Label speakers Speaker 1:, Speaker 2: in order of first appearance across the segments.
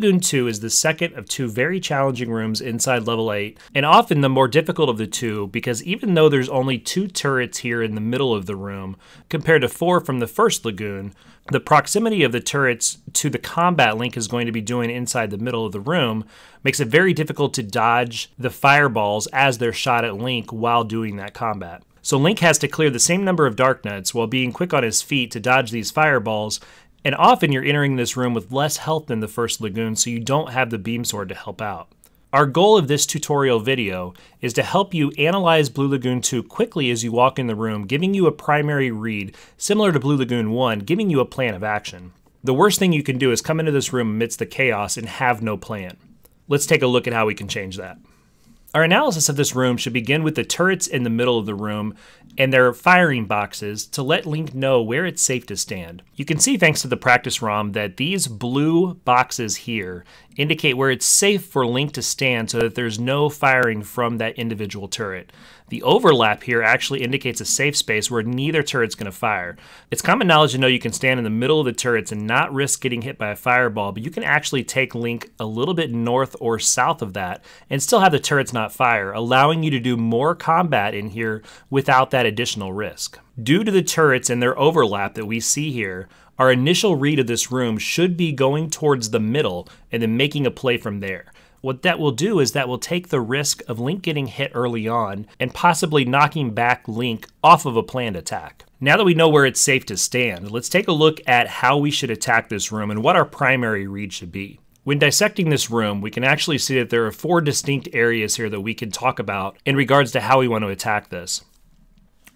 Speaker 1: Lagoon 2 is the second of two very challenging rooms inside level 8, and often the more difficult of the two because even though there's only 2 turrets here in the middle of the room, compared to 4 from the first Lagoon, the proximity of the turrets to the combat Link is going to be doing inside the middle of the room makes it very difficult to dodge the fireballs as they're shot at Link while doing that combat. So Link has to clear the same number of Dark Nuts while being quick on his feet to dodge these fireballs, and often you're entering this room with less health than the first Lagoon, so you don't have the beam sword to help out. Our goal of this tutorial video is to help you analyze Blue Lagoon 2 quickly as you walk in the room, giving you a primary read similar to Blue Lagoon 1, giving you a plan of action. The worst thing you can do is come into this room amidst the chaos and have no plan. Let's take a look at how we can change that. Our analysis of this room should begin with the turrets in the middle of the room and their firing boxes to let Link know where it's safe to stand. You can see thanks to the practice ROM that these blue boxes here indicate where it's safe for Link to stand so that there's no firing from that individual turret. The overlap here actually indicates a safe space where neither turret's going to fire. It's common knowledge to know you can stand in the middle of the turrets and not risk getting hit by a fireball, but you can actually take Link a little bit north or south of that and still have the turrets not fire, allowing you to do more combat in here without that additional risk. Due to the turrets and their overlap that we see here, our initial read of this room should be going towards the middle and then making a play from there. What that will do is that will take the risk of Link getting hit early on and possibly knocking back Link off of a planned attack. Now that we know where it's safe to stand, let's take a look at how we should attack this room and what our primary read should be. When dissecting this room, we can actually see that there are 4 distinct areas here that we can talk about in regards to how we want to attack this.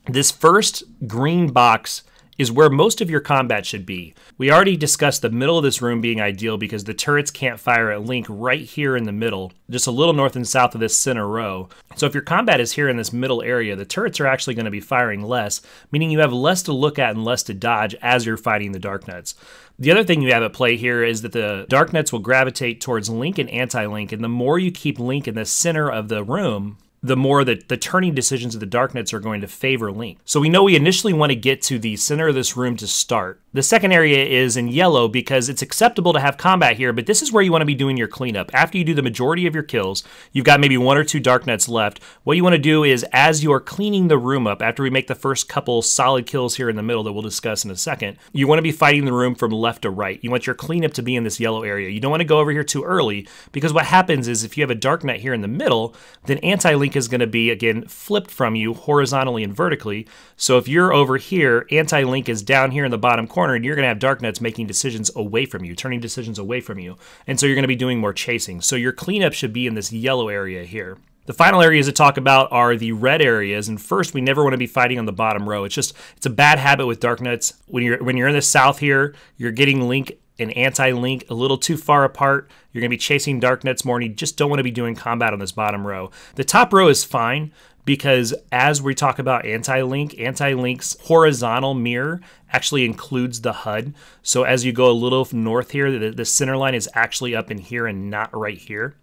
Speaker 1: This first green box is where most of your combat should be. We already discussed the middle of this room being ideal because the turrets can't fire at Link right here in the middle, just a little north and south of this center row. So if your combat is here in this middle area, the turrets are actually going to be firing less, meaning you have less to look at and less to dodge as you're fighting the Dark Nuts. The other thing you have at play here is that the Dark Nuts will gravitate towards Link and anti-Link, and the more you keep Link in the center of the room, the more that the turning decisions of the Dark Nuts are going to favor Link. So we know we initially want to get to the center of this room to start. The second area is in yellow because it's acceptable to have combat here, but this is where you want to be doing your cleanup. After you do the majority of your kills, you've got maybe 1 or 2 Dark Nuts left. What you want to do is, as you are cleaning the room up, after we make the first couple solid kills here in the middle that we'll discuss in a second, you want to be fighting the room from left to right. You want your cleanup to be in this yellow area. You don't want to go over here too early because what happens is if you have a Dark Nut here in the middle, then anti-Link is going to be, again, flipped from you horizontally and vertically. So if you're over here, anti-Link is down here in the bottom corner, and you're going to have Dark Nuts making decisions away from you, turning decisions away from you. And so you're going to be doing more chasing. So your cleanup should be in this yellow area here. The final areas to talk about are the red areas, and first, we never want to be fighting on the bottom row. It's a bad habit with Dark Nuts. When you're in the south here, you're getting Link and anti-Link a little too far apart. You're going to be chasing Dark Nuts more, and you just don't want to be doing combat on this bottom row. The top row is fine, because as we talk about anti-Link's horizontal mirror actually includes the HUD. So as you go a little north here, the center line is actually up in here and not right here.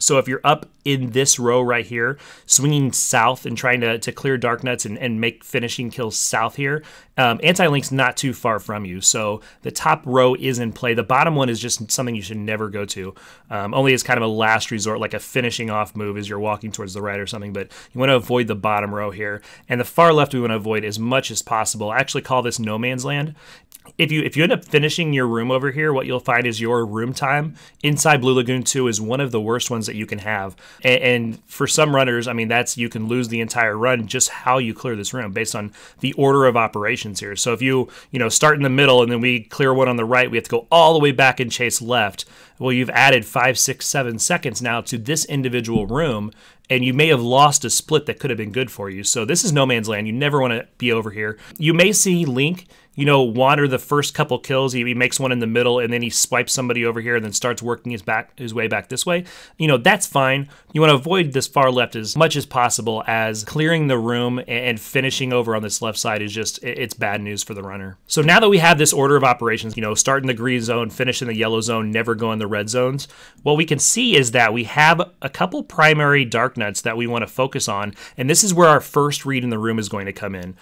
Speaker 1: So if you're up in this row right here, swinging south and trying to clear Dark Nuts and make finishing kills south here, anti-Link's not too far from you. So the top row is in play. The bottom one is just something you should never go to, only as kind of a last resort, like a finishing off move as you're walking towards the right or something. But you want to avoid the bottom row here. And the far left we want to avoid as much as possible. I actually call this no man's land. If you end up finishing your room over here, what you'll find is your room time inside Blue Lagoon 2 is one of the worst ones that you can have. And for some runners, I mean, you can lose the entire run just how you clear this room based on the order of operations here. So if you start in the middle and then we clear one on the right, we have to go all the way back and chase left. Well, you've added 5, 6, 7 seconds now to this individual room, and you may have lost a split that could have been good for you. So this is no man's land. You never want to be over here. You may see Link, wander the first couple kills. He makes one in the middle, and then he swipes somebody over here and then starts working his way back this way. That's fine. You want to avoid this far left as much as possible, as clearing the room and finishing over on this left side is it's bad news for the runner. So now that we have this order of operations, start in the green zone, finish in the yellow zone, never go in the red zones, what we can see is that we have a couple primary Dark Nuts that we want to focus on, and this is where our first read in the room is going to come in.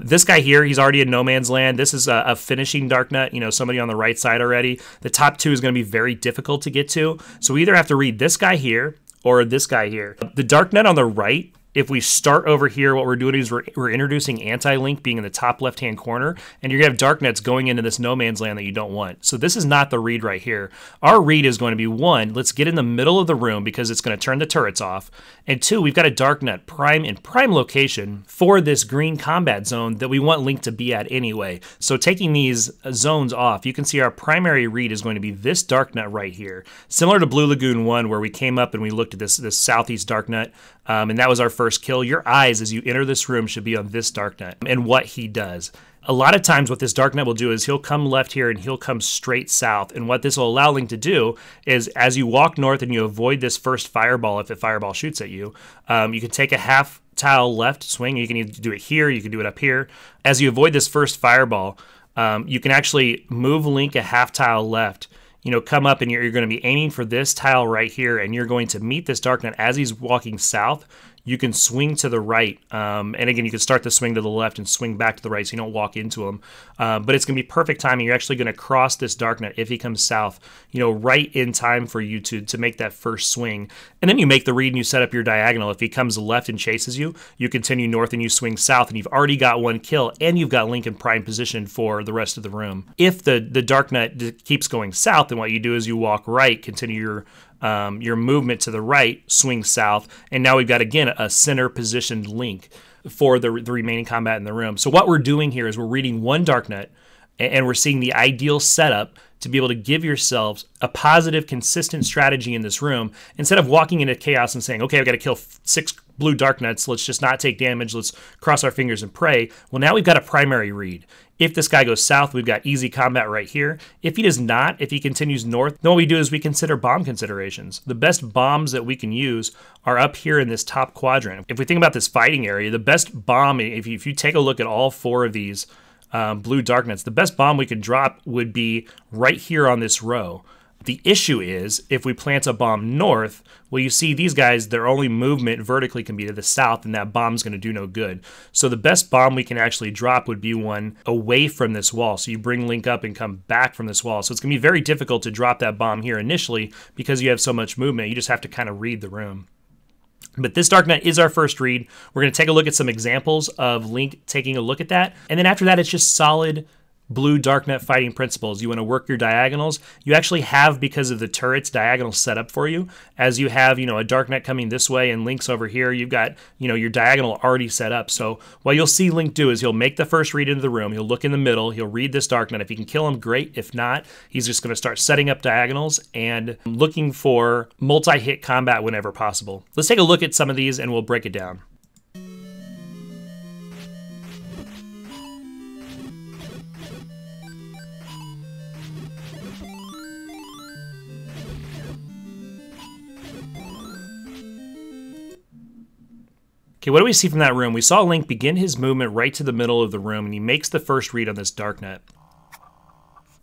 Speaker 1: This guy here, he's already in no man's land. again, this is a finishing dark nut, somebody on the right side already. The top two is going to be very difficult to get to. So we either have to read this guy here or this guy here. The dark nut on the right, if we start over here, what we're doing is we're introducing anti-link being in the top left-hand corner, and you're going to have dark nets going into this no man's land that you don't want. So this is not the read right here. Our read is going to be, one, let's get in the middle of the room because it's going to turn the turrets off, and two, we've got a dark net in prime location for this green combat zone that we want Link to be at anyway. So taking these zones off, you can see our primary read is going to be this dark net right here. Similar to Blue Lagoon 1, where we came up and we looked at this southeast dark net, and that was our first kill. Your eyes as you enter this room should be on this darknet and what he does. A lot of times what this darknet will do is he'll come left here and he'll come straight south. And what this will allow Link to do is as you walk north and you avoid this first fireball, if the fireball shoots at you, you can take a half tile left swing. You can either do it here, you can do it up here. As you avoid this first fireball, you can actually move Link a half tile left. Come up and you're going to be aiming for this tile right here, and you're going to meet this darknet as he's walking south. You can swing to the right, and again, you can start the swing to the left and swing back to the right so you don't walk into him. But it's going to be perfect timing. You're actually going to cross this darknet if he comes south, right in time for you to make that first swing. And then you make the read and you set up your diagonal. If he comes left and chases you, you continue north and you swing south, and you've already got one kill, and you've got Link in prime position for the rest of the room. If the darknet keeps going south, then what you do is you walk right, continue your movement to the right, swing south, and now we've got, again, a center positioned Link for the remaining combat in the room. So what we're doing here is we're reading one darknet, and we're seeing the ideal setup to be able to give yourselves a positive, consistent strategy in this room instead of walking into chaos and saying, okay, I've got to kill 6 blue darknets, let's just not take damage, let's cross our fingers and pray. Well, now we've got a primary read. If this guy goes south, we've got easy combat right here. If he does not, if he continues north, then what we do is we consider bomb considerations. The best bombs that we can use are up here in this top quadrant. If we think about this fighting area, the best bomb, if you take a look at all 4 of these blue darknets, the best bomb we could drop would be right here on this row. The issue is, if we plant a bomb north, well, you see these guys, their only movement vertically can be to the south, and that bomb's going to do no good. So the best bomb we can actually drop would be one away from this wall. So you bring Link up and come back from this wall. So it's going to be very difficult to drop that bomb here initially because you have so much movement. You just have to kind of read the room. But this darknet is our first read. We're going to take a look at some examples of Link taking a look at that. And then after that, it's just solid blue darknet fighting principles. You want to work your diagonals. You actually have, because of the turrets, diagonals set up for you. As you have, a darknet coming this way and Link's over here, you've got, your diagonal already set up. So what you'll see Link do is he'll make the first read into the room. He'll look in the middle. He'll read this darknet. If he can kill him, great. If not, he's just going to start setting up diagonals and looking for multi-hit combat whenever possible. Let's take a look at some of these and we'll break it down. Okay, what do we see from that room? We saw Link begin his movement right to the middle of the room, and he makes the first read on this darknet.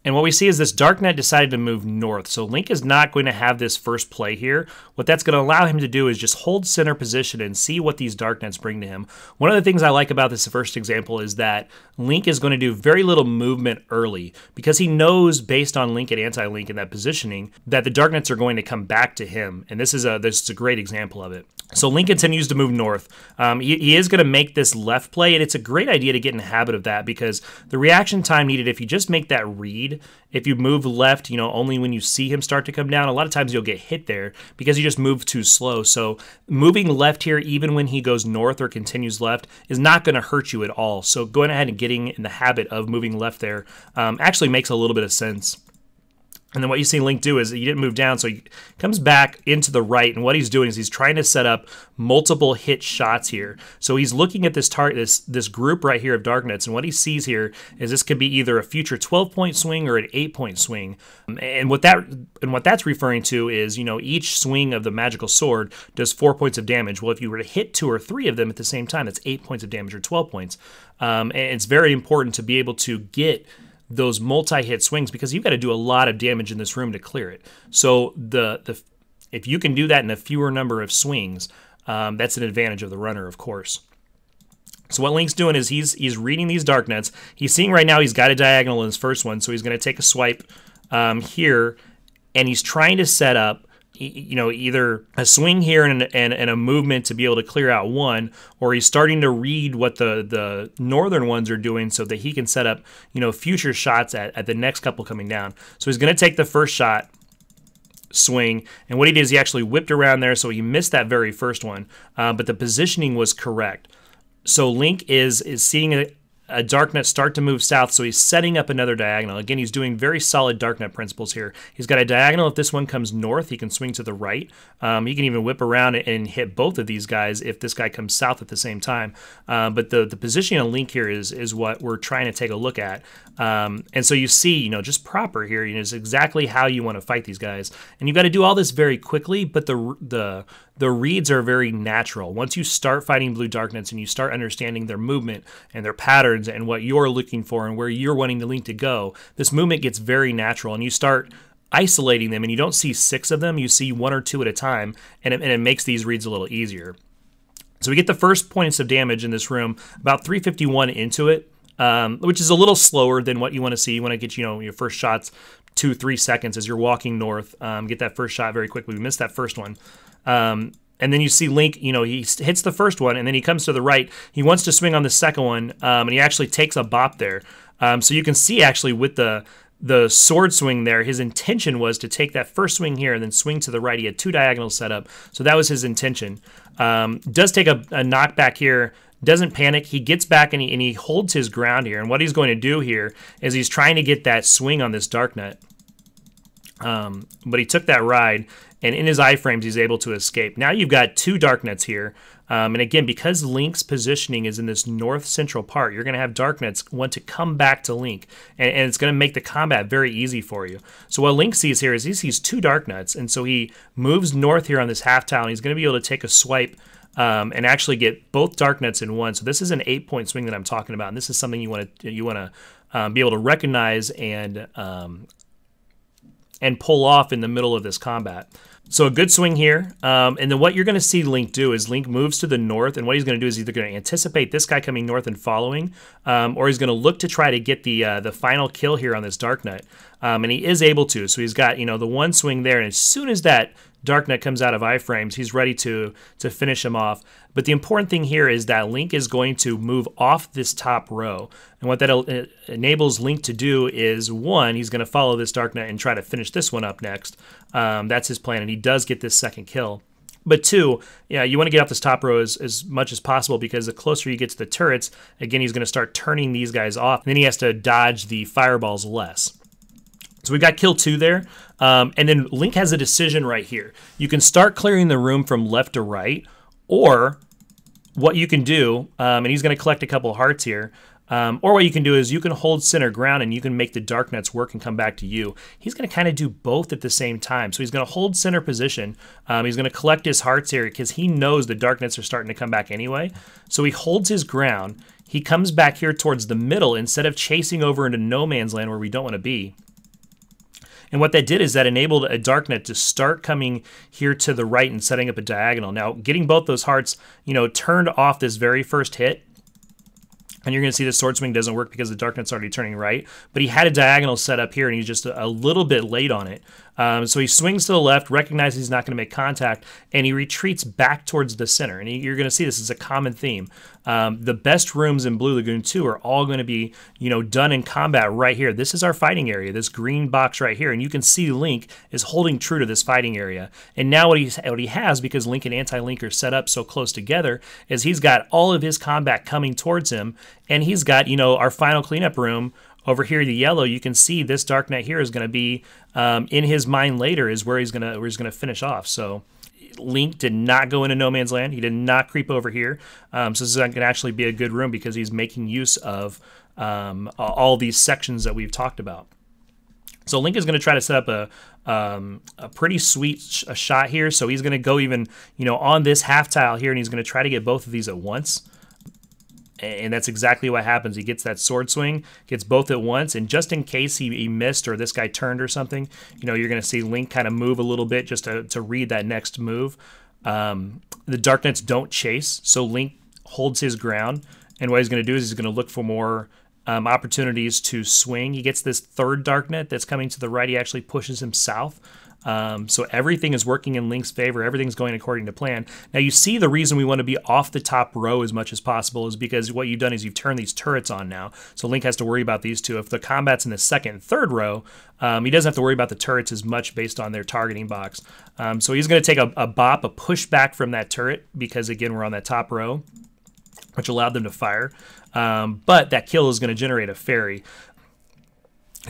Speaker 1: And what we see is this darknet decided to move north, so Link is not going to have this first play here. What that's going to allow him to do is just hold center position and see what these darknets bring to him. One of the things I like about this first example is that Link is going to do very little movement early because he knows, based on Link and anti-Link and that positioning, that the darknets are going to come back to him, and this is a great example of it. So Link continues to move north. He is going to make this left play, and it's a great idea to get in the habit of that because the reaction time needed, if you just make that read, if you move left, only when you see him start to come down, a lot of times you'll get hit there because you just move too slow. So moving left here, even when he goes north or continues left, is not going to hurt you at all. So going ahead and getting in the habit of moving left there actually makes a little bit of sense. And then what you see Link do is he didn't move down, so he comes back into the right, and what he's doing is he's trying to set up multiple hit shots here. So he's looking at this this group right here of darknets, and what he sees here is this could be either a future 12-point swing or an 8-point swing. And what that's referring to is, each swing of the magical sword does 4 points of damage. Well, if you were to hit 2 or 3 of them at the same time, that's 8 points of damage or 12 points. And it's very important to be able to get those multi-hit swings because you've got to do a lot of damage in this room to clear it. So if you can do that in a fewer number of swings, that's an advantage of the runner, of course. So what Link's doing is he's reading these dark nets. He's seeing right now he's got a diagonal in his first one, so he's going to take a swipe here, and he's trying to set up, you know, either a swing here and a movement to be able to clear out one, or he's starting to read what the northern ones are doing so that he can set up, you know, future shots at the next couple coming down. So he's going to take the first shot, swing, and what he did is he actually whipped around there, so he missed that very first one, but the positioning was correct. So Link is seeing a darknet start to move south, so he's setting up another diagonal. Again, he's doing very solid darknet principles here. He's got a diagonal. If this one comes north, he can swing to the right. He can even whip around and hit both of these guys if this guy comes south at the same time. But the positioning on Link here is what we're trying to take a look at. And so you see, you know, just proper here, you know, is exactly how you want to fight these guys. And you've got to do all this very quickly, but the reads are very natural. Once you start fighting blue darknets and you start understanding their movement and their patterns and what you're looking for and where you're wanting the Link to go, this movement gets very natural, and you start isolating them, and you don't see 6 of them, you see 1 or 2 at a time, and it makes these reads a little easier. So we get the first points of damage in this room, about 351 into it, which is a little slower than what you want to see. You want to get, you know, your first shots 2-3 seconds as you're walking north. Get that first shot very quickly. We missed that first one. And then you see Link, you know, he hits the first one, and then he comes to the right. He wants to swing on the second one, and he actually takes a bop there. So you can see actually with the sword swing there, his intention was to take that first swing here and then swing to the right. He had 2 diagonals set up, so that was his intention. Does take a knockback here. Doesn't panic. He gets back and he holds his ground here. And what he's going to do here is he's trying to get that swing on this darknet. But he took that ride, and in his iframes, he's able to escape. Now you've got 2 darknets here. And again, because Link's positioning is in this north-central part, you're going to have darknets want to come back to Link, and it's going to make the combat very easy for you. So what Link sees here is he sees 2 darknets, and so he moves north here on this half tile, and he's going to be able to take a swipe and actually get both darknets in one. So this is an 8-point swing that I'm talking about, and this is something you want to be able to recognize and pull off in the middle of this combat. So a good swing here, and then what you're going to see Link do is Link moves to the north, and what he's going to do is either going to anticipate this guy coming north and following, or he's going to look to try to get the final kill here on this darknet, and he is able to. So he's got, you know, the one swing there, and as soon as that darknet comes out of iframes, he's ready to finish him off. But the important thing here is that Link is going to move off this top row. And what that enables Link to do is, 1, he's going to follow this darknet and try to finish this one up next. That's his plan, and he does get this second kill. But 2, yeah, you want to get off this top row as much as possible, because the closer you get to the turrets, again, he's going to start turning these guys off, and then he has to dodge the fireballs less. So we've got kill 2 there, and then Link has a decision right here. You can start clearing the room from left to right, or what you can do, and he's going to collect a couple hearts here, or what you can do is you can hold center ground and you can make the darknets work and come back to you. He's going to kind of do both at the same time. So he's going to hold center position. He's going to collect his hearts here because he knows the darknets are starting to come back anyway. So he holds his ground. He comes back here towards the middle instead of chasing over into no man's land where we don't want to be. And what that did is that enabled a darknet to start coming here to the right and setting up a diagonal. Now, getting both those hearts, you know, turned off this very first hit. And you're going to see the sword swing doesn't work because the darknet's already turning right. But he had a diagonal set up here, and he's just a little bit late on it. So he swings to the left, recognizes he's not going to make contact, and he retreats back towards the center. And you're going to see this is a common theme. The best rooms in Blue Lagoon 2 are all going to be, you know, done in combat right here. This is our fighting area, this green box right here. And you can see Link is holding true to this fighting area. And now what he has, because Link and Anti-Link are set up so close together, is he's got all of his combat coming towards him. And he's got, you know, our final cleanup room. Over here, the yellow, you can see this darknet here is going to be, in his mind later, is where he's going to finish off. So Link did not go into no man's land. He did not creep over here. So this is going to actually be a good room because he's making use of all these sections that we've talked about. So Link is going to try to set up a pretty sweet shot here. So he's going to go even, you know, on this half tile here, and he's going to try to get both of these at once. And that's exactly what happens. He gets that sword swing, gets both at once, and just in case he missed or this guy turned or something, you know, you're going to see Link kind of move a little bit just to read that next move. The darknets don't chase, so Link holds his ground, And what he's going to do is he's going to look for more opportunities to swing. He gets this third dark net that's coming to the right. He actually pushes him south. So everything is working in Link's favor. Everything's going according to plan. Now you see the reason we want to be off the top row as much as possible is because what you've done is you've turned these turrets on now. So Link has to worry about these two. If the combat's in the second and third row, he doesn't have to worry about the turrets as much based on their targeting box. So he's going to take a bop, a push back from that turret because, again, we're on that top row, which allowed them to fire. But that kill is going to generate a fairy.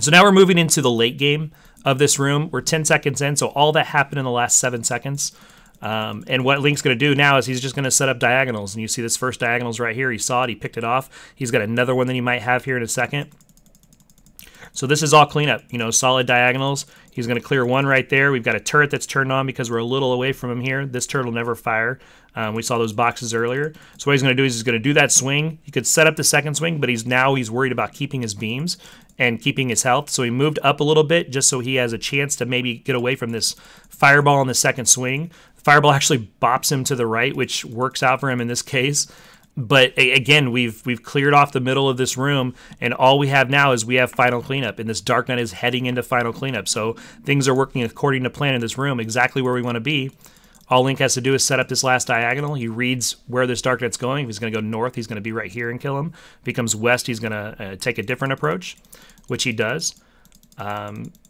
Speaker 1: So now we're moving into the late game of this room. We're 10 seconds in, so all that happened in the last 7 seconds. And what Link's going to do now is he's just going to set up diagonals. And you see this first diagonals right here. He saw it. He picked it off. He's got another one that he might have here in a second. So this is all cleanup, you know, solid diagonals. He's going to clear one right there. We've got a turret that's turned on because we're a little away from him here. This turret will never fire. We saw those boxes earlier. So what he's going to do is he's going to do that swing. He could set up the second swing, but he's worried about keeping his beams and keeping his health. So he moved up a little bit just so he has a chance to maybe get away from this fireball in the second swing. The fireball actually bops him to the right, which works out for him in this case. But again, we've cleared off the middle of this room, and all we have now is we have final cleanup, and this dark net is heading into final cleanup. So things are working according to plan in this room, exactly where we want to be. All Link has to do is set up this last diagonal. He reads where this dark net's going. If he's going to go north, he's going to be right here and kill him. If he comes west, he's going to take a different approach, which he does.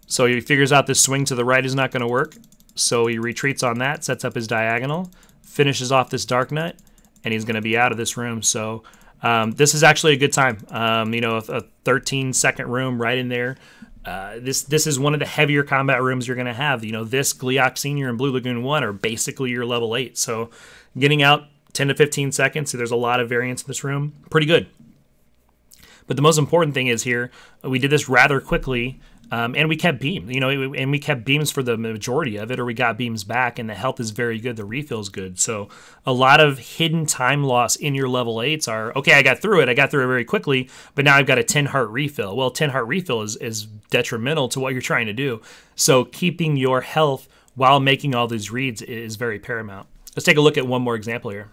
Speaker 1: So he figures out this swing to the right is not going to work. So he retreats on that, sets up his diagonal, finishes off this dark net, and he's going to be out of this room. So this is actually a good time. You know, a 13-second room right in there. This is one of the heavier combat rooms you're going to have. You know, this, Gleeok Sr. and Blue Lagoon 1 are basically your level 8. So getting out 10 to 15 seconds, so there's a lot of variance in this room. Pretty good. But the most important thing is here, we did this rather quickly, and we kept beams, you know, and we kept beams for the majority of it, or we got beams back, and the health is very good, the refill's good. So a lot of hidden time loss in your level 8s are, okay, I got through it very quickly, but now I've got a 10 heart refill. Well, 10 heart refill is detrimental to what you're trying to do. So keeping your health while making all these reads is very paramount. Let's take a look at one more example here.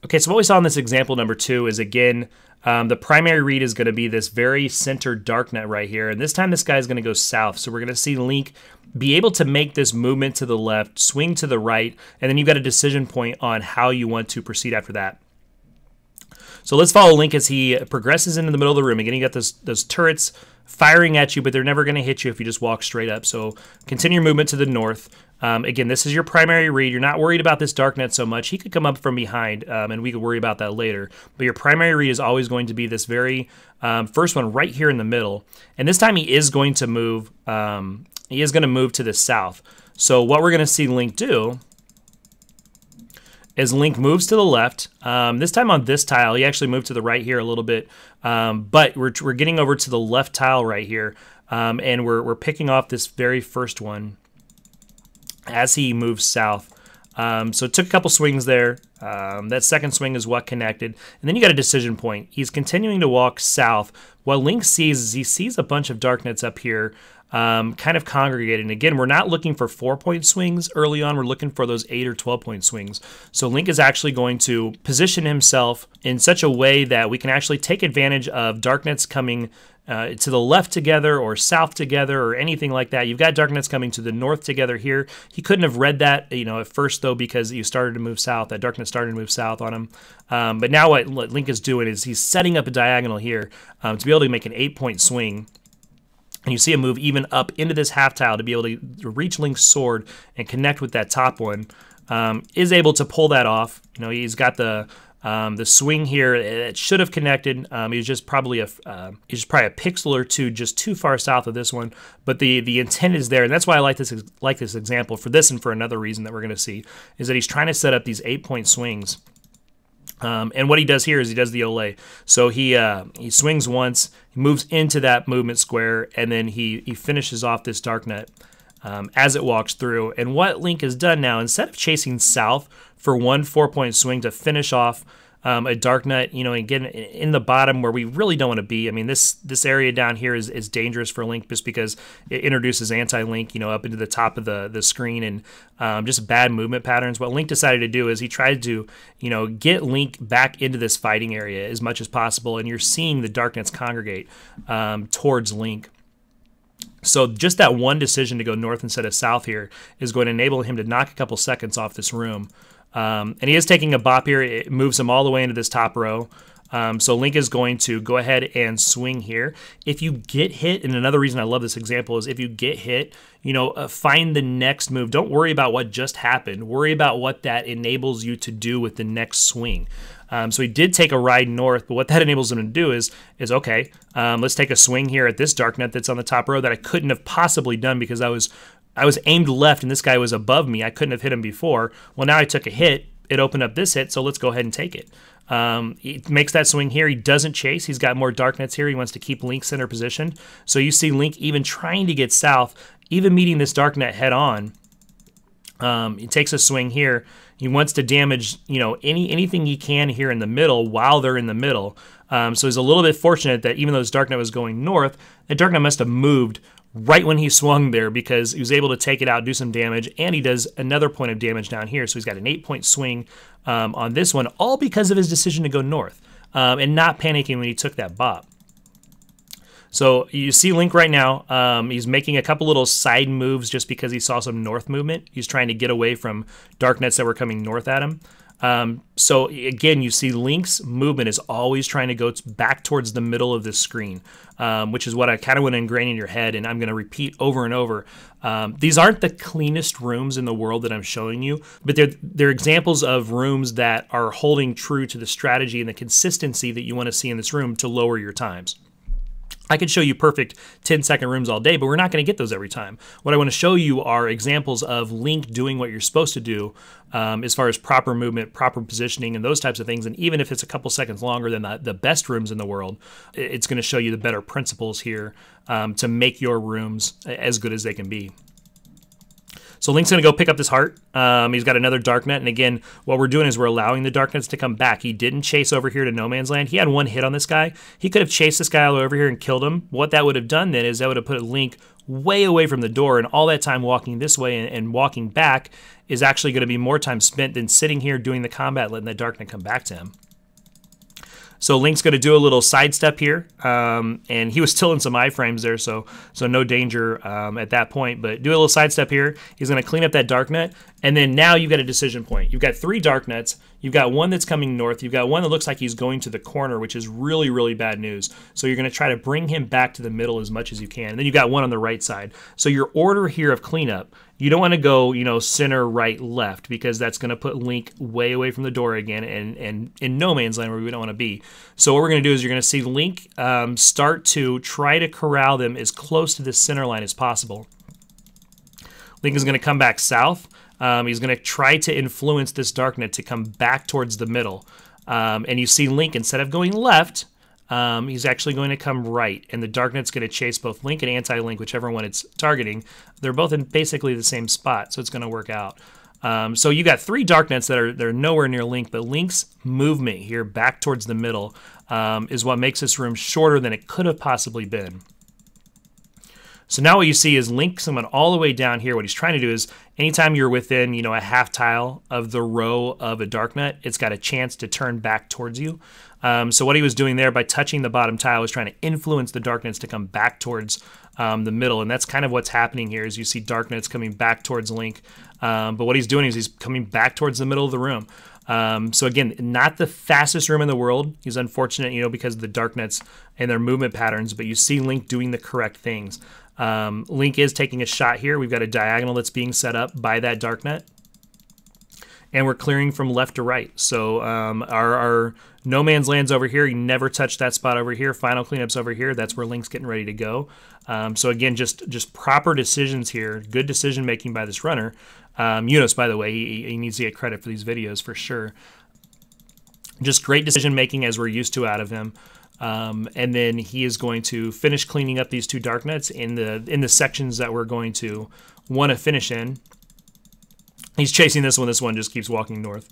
Speaker 1: Okay, so what we saw in this example number 2 is, again, the primary read is going to be this very center dark net right here. And this time this guy is going to go south. So we're going to see Link be able to make this movement to the left, swing to the right, and then you've got a decision point on how you want to proceed after that. So let's follow Link as he progresses into the middle of the room. Again, you got those turrets firing at you, but they're never going to hit you if you just walk straight up. So continue your movement to the north. Again, this is your primary read. You're not worried about this dark net so much. He could come up from behind, and we could worry about that later. But your primary read is always going to be this very first one right here in the middle. And this time he is going to move. He is going to move to the south. So what we're going to see Link do is Link moves to the left. This time on this tile, he actually moved to the right here a little bit. But we're getting over to the left tile right here, and we're picking off this very first one as he moves south. So it took a couple swings there. That second swing is what connected. And then you got a decision point. He's continuing to walk south. What Link sees is he sees a bunch of dark nets up here, kind of congregated. And again, we're not looking for 4-point swings early on. We're looking for those 8 or 12-point swings. So Link is actually going to position himself in such a way that we can actually take advantage of dark nets coming to the left together or south together or anything like that. You've got dark nets coming to the north together here. He couldn't have read that, you know, at first though, because you started to move south. That dark net started to move south on him. But now what Link is doing is he's setting up a diagonal here to be able to make an 8-point swing. And you see him move even up into this half tile to be able to reach Link's sword and connect with that top one. Is able to pull that off. You know, he's got the swing here. It should have connected. He's just probably a pixel or two just too far south of this one. But the intent is there, and that's why I like this example for this and for another reason that we're going to see is that he's trying to set up these 8-point swings. And what he does here is he does the Olay. So he swings once, he moves into that movement square, and then he finishes off this dark net. as it walks through. And what Link has done now, instead of chasing south for one 4-point swing to finish off a dark nut, you know, again, in the bottom where we really don't want to be. I mean, this area down here is dangerous for Link just because it introduces anti-Link, you know, up into the top of the screen, and just bad movement patterns. What Link decided to do is he tried to, you know, get Link back into this fighting area as much as possible, and you're seeing the dark nuts congregate towards Link. So just that one decision to go north instead of south here is going to enable him to knock a couple seconds off this room. And he is taking a bop here. It moves him all the way into this top row. So Link is going to go ahead and swing here. If you get hit, and another reason I love this example is if you get hit, you know, find the next move. Don't worry about what just happened. Worry about what that enables you to do with the next swing. So he did take a ride north, but what that enables him to do is okay, let's take a swing here at this dark nut that's on the top row that I couldn't have possibly done because I was aimed left and this guy was above me. I couldn't have hit him before. Well, now I took a hit. It opened up this hit, so let's go ahead and take it. He makes that swing here. He doesn't chase. He's got more dark nuts here. He wants to keep Link center positioned. So you see Link even trying to get south, even meeting this dark nut head on. He takes a swing here. He wants to damage, you know, anything he can here in the middle while they're in the middle. So he's a little bit fortunate that even though his dark nut was going north, that dark nut must have moved right when he swung there because he was able to take it out, do some damage, and he does another point of damage down here. So he's got an 8-point swing on this one, all because of his decision to go north and not panicking when he took that bop. So you see Link right now, he's making a couple little side moves just because he saw some north movement. He's trying to get away from dark nuts that were coming north at him. So again, you see Link's movement is always trying to go back towards the middle of this screen, which is what I kind of want to ingrain in your head, and I'm going to repeat over and over. These aren't the cleanest rooms in the world that I'm showing you, but they're examples of rooms that are holding true to the strategy and the consistency that you want to see in this room to lower your times. I could show you perfect 10-second rooms all day, but we're not going to get those every time. What I want to show you are examples of Link doing what you're supposed to do as far as proper movement, proper positioning, and those types of things. And even if it's a couple seconds longer than the best rooms in the world, it's going to show you the better principles here to make your rooms as good as they can be. So Link's going to go pick up this heart. He's got another dark nut. And again, what we're doing is we're allowing the dark nuts to come back. He didn't chase over here to no man's land. He had one hit on this guy. He could have chased this guy all the way over here and killed him. What that would have done then is that would have put Link way away from the door. And all that time walking this way and walking back is actually going to be more time spent than sitting here doing the combat, letting that dark nut come back to him. So Link's going to do a little sidestep here, and he was still in some iframes there, so no danger at that point. But do a little sidestep here. He's going to clean up that dark nut, and then now you've got a decision point. You've got 3 dark nuts. You've got one that's coming north. You've got one that looks like he's going to the corner, which is really, really bad news. So you're going to try to bring him back to the middle as much as you can. And then you've got one on the right side. So your order here of cleanup, you don't want to go, you know, center, right, left, because that's going to put Link way away from the door again and in no man's land where we don't want to be. So what we're going to do is you're going to see Link start to try to corral them as close to this center line as possible. Link is going to come back south. He's going to try to influence this dark nut to come back towards the middle. And you see Link, instead of going left, he's actually going to come right. And the dark nut's going to chase both Link and anti-Link, whichever one it's targeting. They're both in basically the same spot, so it's going to work out. So you got 3 dark nuts that are nowhere near Link, but Link's movement here back towards the middle is what makes this room shorter than it could have possibly been. So now what you see is Link coming all the way down here. What he's trying to do is anytime you're within, you know, a half tile of the row of a dark nut, it's got a chance to turn back towards you. So what he was doing there by touching the bottom tile was trying to influence the dark nuts to come back towards the middle. And that's kind of what's happening here is you see dark nuts coming back towards Link. But what he's doing is he's coming back towards the middle of the room. So again, not the fastest room in the world. He's unfortunate, you know, because of the dark nuts and their movement patterns, but you see Link doing the correct things. Link is taking a shot here. We've got a diagonal that's being set up by that dark nut. And we're clearing from left to right. So our no man's land's over here. You never touch that spot over here. Final cleanup's over here. That's where Link's getting ready to go. So again, just proper decisions here. Good decision making by this runner. Eunos, by the way, he needs to get credit for these videos for sure. Just great decision making as we're used to out of him. And then he is going to finish cleaning up these 2 dark nuts in the sections that we're going to want to finish in. He's chasing this one. This one just keeps walking north.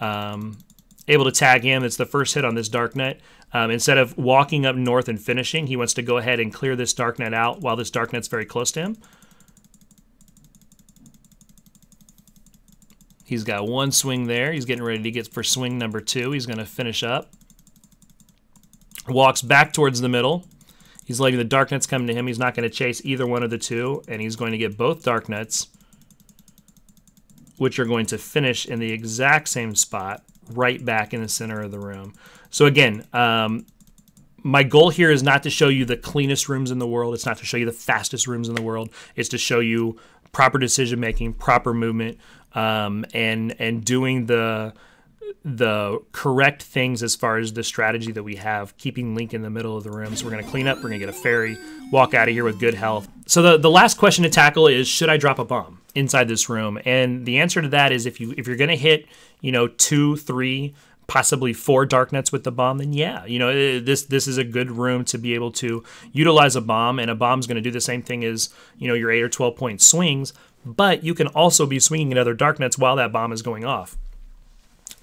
Speaker 1: Able to tag him. It's the first hit on this darknet. Instead of walking up north and finishing, he wants to go ahead and clear this darknet out while this darknet's very close to him. He's got one swing there. He's getting ready to get for swing number 2. He's going to finish up. Walks back towards the middle. He's letting the darknets come to him. He's not going to chase either one of the two, and he's going to get both darknets, which are going to finish in the exact same spot, right back in the center of the room. So again, my goal here is not to show you the cleanest rooms in the world. It's not to show you the fastest rooms in the world. It's to show you proper decision making, proper movement, and doing the correct things as far as the strategy that we have, keeping Link in the middle of the room. So we're going to clean up, we're going to get a fairy, walk out of here with good health. So the last question to tackle is, should I drop a bomb inside this room? And the answer to that is, if you're going to hit, 2, 3, possibly 4 darknets with the bomb, then yeah, this is a good room to be able to utilize a bomb, and a bomb's going to do the same thing as, your 8 or 12 point swings, but you can also be swinging at other darknets while that bomb is going off.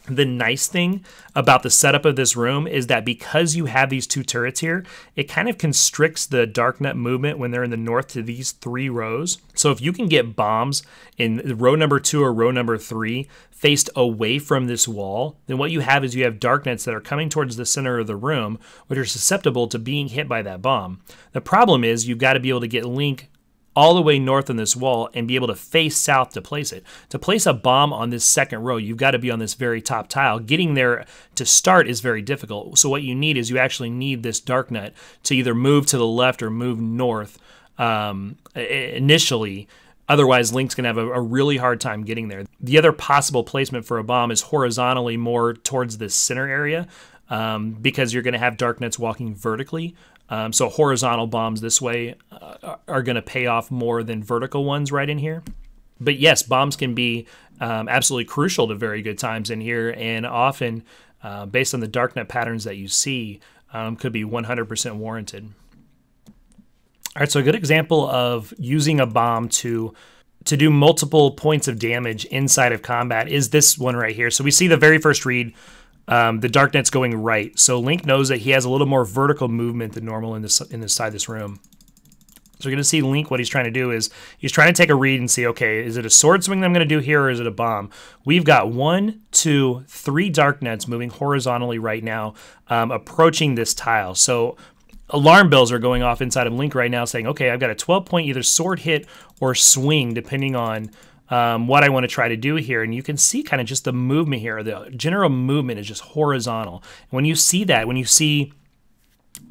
Speaker 1: The nice thing about the setup of this room is that because you have these 2 turrets here, it kind of constricts the darknet movement when they're in the north to these 3 rows. So if you can get bombs in row number 2 or row number 3 faced away from this wall, then what you have is you have darknets that are coming towards the center of the room, which are susceptible to being hit by that bomb. The problem is you've got to be able to get Link all the way north on this wall and be able to face south to place it. To place a bomb on this second row, you've got to be on this very top tile. Getting there to start is very difficult. So what you need is you actually need this darknet to either move to the left or move north initially. Otherwise, Link's going to have a really hard time getting there. The other possible placement for a bomb is horizontally more towards this center area, because you're going to have darknets walking vertically. So horizontal bombs this way are going to pay off more than vertical ones right in here. But yes, bombs can be absolutely crucial to very good times in here, and often, based on the darknet patterns that you see, could be 100% warranted. All right, so a good example of using a bomb to do multiple points of damage inside of combat is this one right here. So we see the very first read. The darknet's going right, so Link knows that he has a little more vertical movement than normal in this side of this room. So we're going to see Link, what he's trying to do is he's trying to take a read and see, okay, is it a sword swing that I'm going to do here, or is it a bomb? We've got 1, 2, 3 darknets moving horizontally right now, approaching this tile. So alarm bells are going off inside of Link right now saying, okay, I've got a 12-point either sword hit or swing, depending on what I want to try to do here. And you can see kind of just the movement here. The general movement is just horizontal. And when you see that, when you see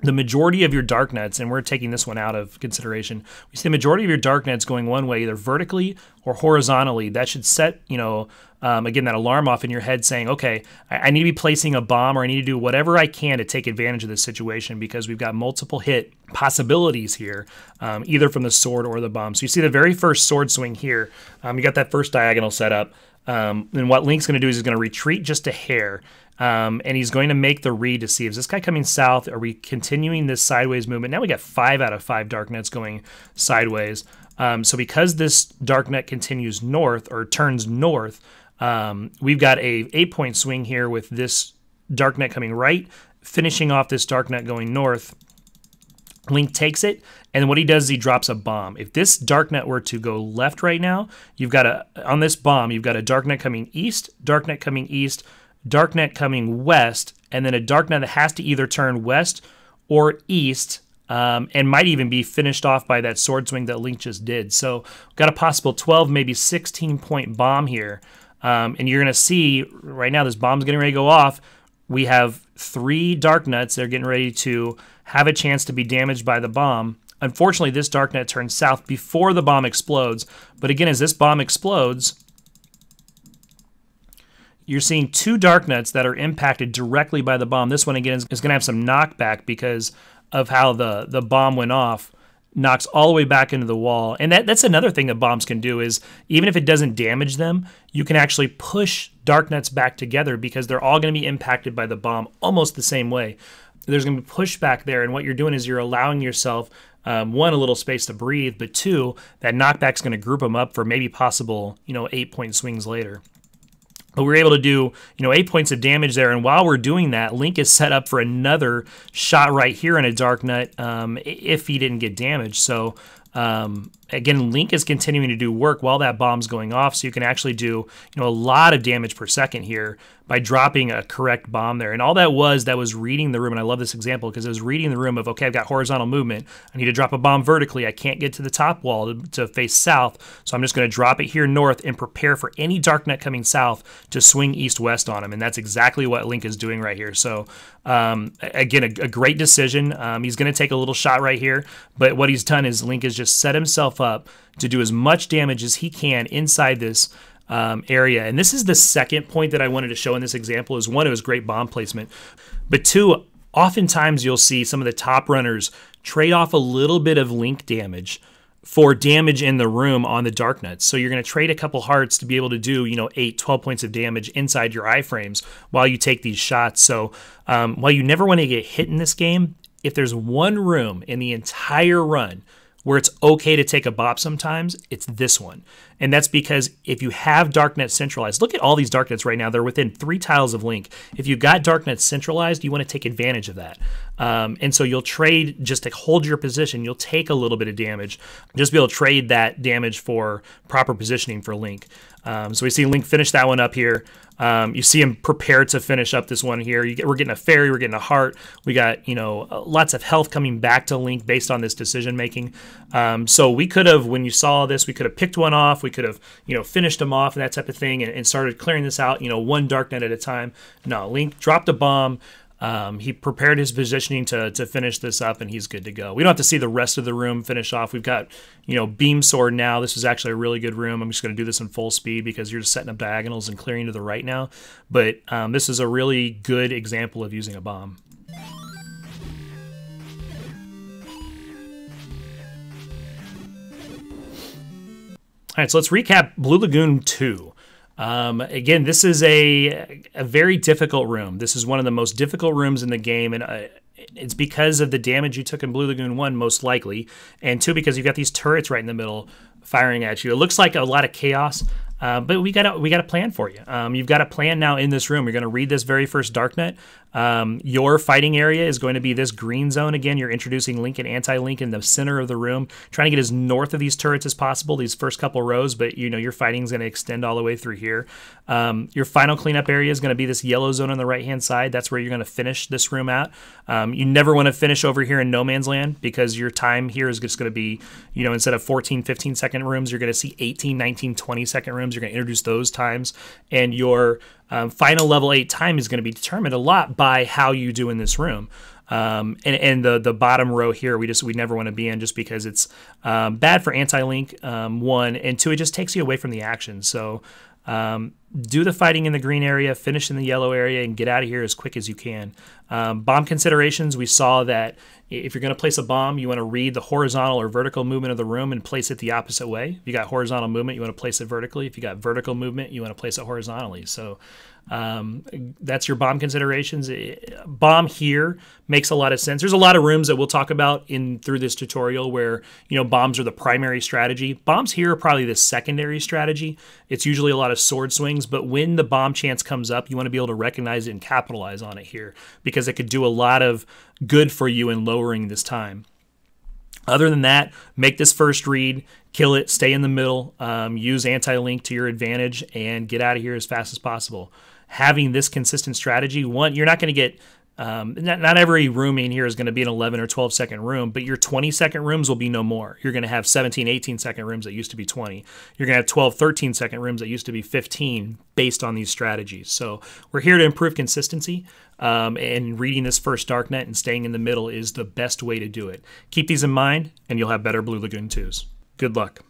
Speaker 1: the majority of your darknets, and we're taking this one out of consideration, we see the majority of your darknets going one way, either vertically or horizontally, that should set, again, that alarm off in your head saying, okay, I need to be placing a bomb, or I need to do whatever I can to take advantage of this situation, because we've got multiple hit possibilities here, either from the sword or the bomb. So you see the very first sword swing here. You got that first diagonal set up. And what Link's going to do is he's going to retreat just a hair, and he's going to make the read to see, is this guy coming south? Are we continuing this sideways movement? Now we got 5 out of 5 darknets going sideways. So because this darknet continues north, or turns north, we've got a 8-point swing here with this darknet coming right, finishing off this darknet going north. Link takes it, and what he does is he drops a bomb. If this darknet were to go left right now, you've got on this bomb, you've got a darknet coming east, darknet coming west, and then a darknet that has to either turn west or east, and might even be finished off by that sword swing that Link just did. So we've got a possible 12, maybe 16-point bomb here. And you're going to see right now this bomb's getting ready to go off. We have 3 darknets that are getting ready to have a chance to be damaged by the bomb. Unfortunately, this darknet turns south before the bomb explodes. But again, as this bomb explodes, you're seeing 2 darknets that are impacted directly by the bomb. This one, again, is going to have some knockback because of how the bomb went off. Knocks all the way back into the wall. And that's another thing that bombs can do, is even if it doesn't damage them, you can actually push darknets back together, because they're all going to be impacted by the bomb almost the same way. There's going to be pushback there, and what you're doing is you're allowing yourself one, a little space to breathe, but two, that knockback's going to group them up for maybe possible, 8-point swings later. But we were able to do, 8 points of damage there, and while we're doing that, Link is set up for another shot right here in a Dark Nut if he didn't get damaged. So again, Link is continuing to do work while that bomb's going off, so you can actually do a lot of damage per second here by dropping a correct bomb there. And all that was reading the room, and I love this example because it was reading the room of, okay, I've got horizontal movement. I need to drop a bomb vertically. I can't get to the top wall to face south, so I'm just going to drop it here north and prepare for any Dark Nut coming south to swing east-west on him, and that's exactly what Link is doing right here. So again, a great decision. He's going to take a little shot right here, but what he's done is Link has just set himself up to do as much damage as he can inside this area. And this is the second point that I wanted to show in this example is one, it was great bomb placement, but two, oftentimes you'll see some of the top runners trade off a little bit of Link damage for damage in the room on the Dark Nuts. So you're going to trade a couple hearts to be able to do, 8, 12 points of damage inside your iframes while you take these shots. So while you never want to get hit in this game, if there's one room in the entire run where it's okay to take a bop sometimes, it's this one. And that's because if you have Darknet centralized, look at all these Darknets right now, they're within 3 tiles of Link. If you got Darknet centralized, you want to take advantage of that. And so you'll trade, just to hold your position, you'll take a little bit of damage, just be able to trade that damage for proper positioning for Link. So we see Link finish that one up here. You see him prepared to finish up this one here. We're getting a fairy, we're getting a heart. We got, lots of health coming back to Link based on this decision making. So we could have, when you saw this, we could have picked one off. We could have, finished them off and that type of thing and started clearing this out, one Darknet at a time. No, Link dropped a bomb. He prepared his positioning to finish this up, and he's good to go. We don't have to see the rest of the room finish off. We've got, Beam Sword now. This is actually a really good room. I'm just going to do this in full speed because you're just setting up diagonals and clearing to the right now. But this is a really good example of using a bomb. All right, so let's recap Blue Lagoon 2. Again, this is a very difficult room. This is one of the most difficult rooms in the game, and it's because of the damage you took in Blue Lagoon 1, most likely, and 2, because you've got these turrets right in the middle firing at you. It looks like a lot of chaos, but we got a plan for you. You've got a plan now in this room. You're going to read this very first Darknet. Your fighting area is going to be this green zone. Again, you're introducing Link and anti-Link in the center of the room, trying to get as north of these turrets as possible, these first couple rows, but your fighting is going to extend all the way through here. Your final cleanup area is going to be this yellow zone on the right-hand side. That's where you're going to finish this room out. You never want to finish over here in No Man's Land because your time here is just going to be, instead of 14, 15-second rooms, you're going to see 18, 19, 20-second rooms. You're going to introduce those times, and your final level 8 time is going to be determined a lot by how you do in this room. And the bottom row here, we never want to be in just because it's bad for anti-Link, 1, and 2, it just takes you away from the action. So do the fighting in the green area, finish in the yellow area, and get out of here as quick as you can. Bomb considerations, we saw that if you're going to place a bomb, you want to read the horizontal or vertical movement of the room and place it the opposite way. If you got horizontal movement, you want to place it vertically. If you got vertical movement, you want to place it horizontally. So that's your bomb considerations. Bomb here makes a lot of sense. There's a lot of rooms that we'll talk about through this tutorial where bombs are the primary strategy. Bombs here are probably the secondary strategy. It's usually a lot of sword swings, but when the bomb chance comes up, you want to be able to recognize it and capitalize on it here because it could do a lot of good for you in lowering this time. Other than that, make this first read, kill it, stay in the middle, use anti-Link to your advantage, and get out of here as fast as possible. Having this consistent strategy, one, you're not going to get, not every room in here is going to be an 11 or 12 second room, but your 20-second rooms will be no more. You're going to have 17, 18-second rooms that used to be 20. You're going to have 12, 13-second rooms that used to be 15 based on these strategies. So we're here to improve consistency, and reading this first Darknet and staying in the middle is the best way to do it. Keep these in mind, and you'll have better Blue Lagoon 2s. Good luck.